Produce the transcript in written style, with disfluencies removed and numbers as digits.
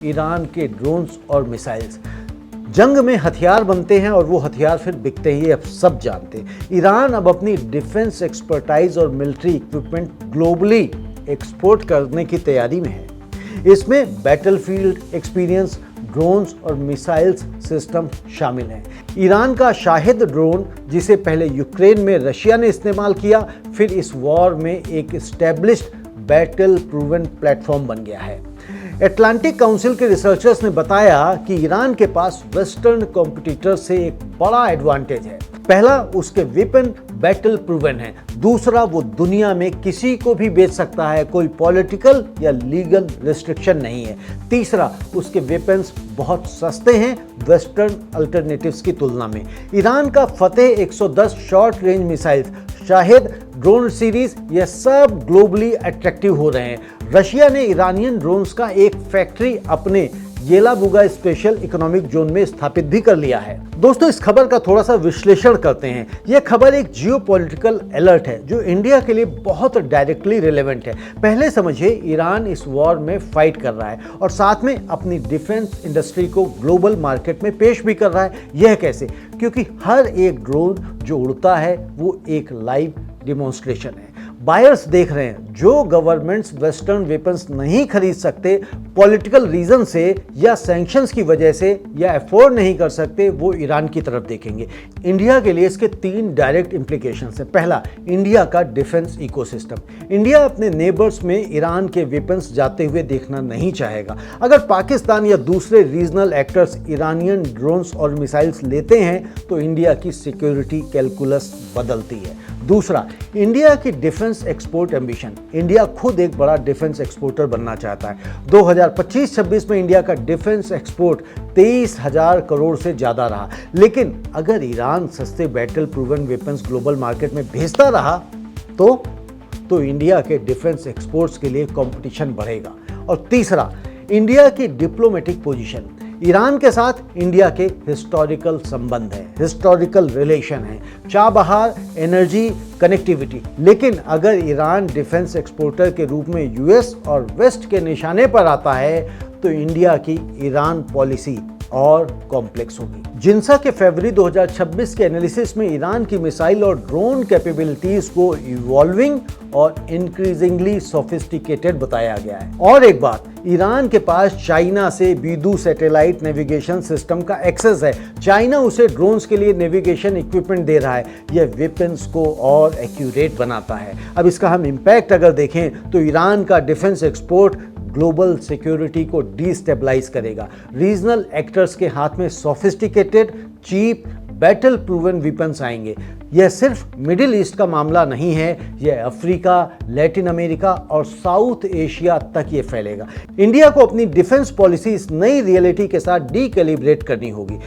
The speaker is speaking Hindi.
ईरान के ड्रोन्स और मिसाइल्स जंग में हथियार बनते हैं और वो हथियार फिर बिकते हैं, ये अब सब जानते हैं। ईरान अब अपनी डिफेंस एक्सपर्टाइज और मिलिट्री इक्विपमेंट ग्लोबली एक्सपोर्ट करने की तैयारी में है। इसमें बैटलफील्ड एक्सपीरियंस, ड्रोन्स और मिसाइल्स सिस्टम शामिल हैं। ईरान का शाहिद ड्रोन, जिसे पहले यूक्रेन में रशिया ने इस्तेमाल किया, फिर इस वॉर में एक एस्टेब्लिश्ड बैटल प्रूवन प्लेटफॉर्म बन गया है। एटलांटिक काउंसिल के रिसर्चर्स ने बताया कि ईरान के पास वेस्टर्न कॉम्पिटिटर से एक बड़ा एडवांटेज है। पहला, उसके वेपन बैटल प्रूवन है। दूसरा, वो दुनिया में किसी को भी बेच सकता है, कोई पॉलिटिकल या लीगल रिस्ट्रिक्शन नहीं है। तीसरा, उसके वेपन्स बहुत सस्ते हैं वेस्टर्न अल्टरनेटिव्स की तुलना में। ईरान का फतेह 110 short range missiles, Shahid drone series, ये सब ग्लोबली अट्रैक्टिव हो रहे हैं। रशिया ने ईरानियन ड्रोन्स का एक फैक्ट्री अपने येलाबुगा स्पेशल इकोनॉमिक जोन में स्थापित भी कर लिया है। दोस्तों, इस खबर का थोड़ा सा विश्लेषण करते हैं। यह खबर एक जियोपॉलिटिकल अलर्ट है जो इंडिया के लिए बहुत डायरेक्टली रिलेवेंट है। पहले समझिए, ईरान इस वॉर में फाइट कर रहा है और साथ में अपनी डिफेंस इंडस्ट्री को ग्लोबल मार्केट में पेश भी कर रहा है। यह कैसे? क्योंकि हर एक ड्रोन जो उड़ता है वो एक लाइव डिमॉन्स्ट्रेशन है। बायर्स देख रहे हैं, जो गवर्नमेंट्स वेस्टर्न वेपन्स नहीं खरीद सकते पॉलिटिकल रीजन से या सैंक्शंस की वजह से या अफोर्ड नहीं कर सकते, वो ईरान की तरफ देखेंगे। इंडिया के लिए इसके 3 डायरेक्ट इंप्लीकेशंस हैं। पहला, इंडिया का डिफेंस इकोसिस्टम। इंडिया अपने नेबर्स में ईरान के वेपन्स जाते हुए देखना नहीं चाहेगा। अगर पाकिस्तान या दूसरे रीजनल एक्टर्स ईरानियन ड्रोन्स और मिसाइल्स लेते हैं तो इंडिया की सिक्योरिटी कैलकुलस बदलती है। दूसरा, इंडिया की डिफेंस एक्सपोर्ट एम्बिशन। इंडिया खुद एक बड़ा डिफेंस एक्सपोर्टर बनना चाहता है। 2025-26 में इंडिया का डिफेंस एक्सपोर्ट 23,000 करोड़ से ज़्यादा रहा। लेकिन अगर ईरान सस्ते battle proven weapons global market में भेजता रहा तो इंडिया के डिफेंस एक्सपोर्ट्स के लिए कंपटीशन बढ़ेगा। और तीसरा, इंडिया की डिप्लोमेटिक पोजीशन। ईरान के साथ इंडिया के हिस्टोरिकल संबंध है, हिस्टोरिकल रिलेशन है, चाबहार, एनर्जी, कनेक्टिविटी। लेकिन अगर ईरान डिफेंस एक्सपोर्टर के रूप में यूएस और वेस्ट के निशाने पर आता है तो इंडिया की ईरान पॉलिसी और कॉम्प्लेक्स होगी। जिनसा के फरवरी 2026 के एनालिसिस में ईरान की मिसाइल और ड्रोन कैपेबिलिटीज को इवॉल्विंग और इंक्रीजिंगली सोफिस्टिकेटेड बताया गया है। और एक बात, ईरान के पास चाइना से बीडू सैटेलाइट नेविगेशन सिस्टम का एक्सेस है। चाइना उसे ड्रोन्स के लिए नेविगेशन इक्विपमेंट दे रहा है। यह वेपन्स को और एक्यूरेट बनाता है। अब इसका हम इम्पैक्ट अगर देखें तो ईरान का डिफेंस एक्सपोर्ट ग्लोबल सिक्योरिटी को डिस्टेबलाइज करेगा। रीजनल एक्टर्स के हाथ में sophisticated, cheap, battle proven weapons आएंगे। यह सिर्फ मिडिल ईस्ट का मामला नहीं है, यह अफ्रीका, लैटिन अमेरिका और साउथ एशिया तक ये फैलेगा। इंडिया को अपनी डिफेंस पॉलिसी इस नई रियलिटी के साथ डीकैलिब्रेट करनी होगी।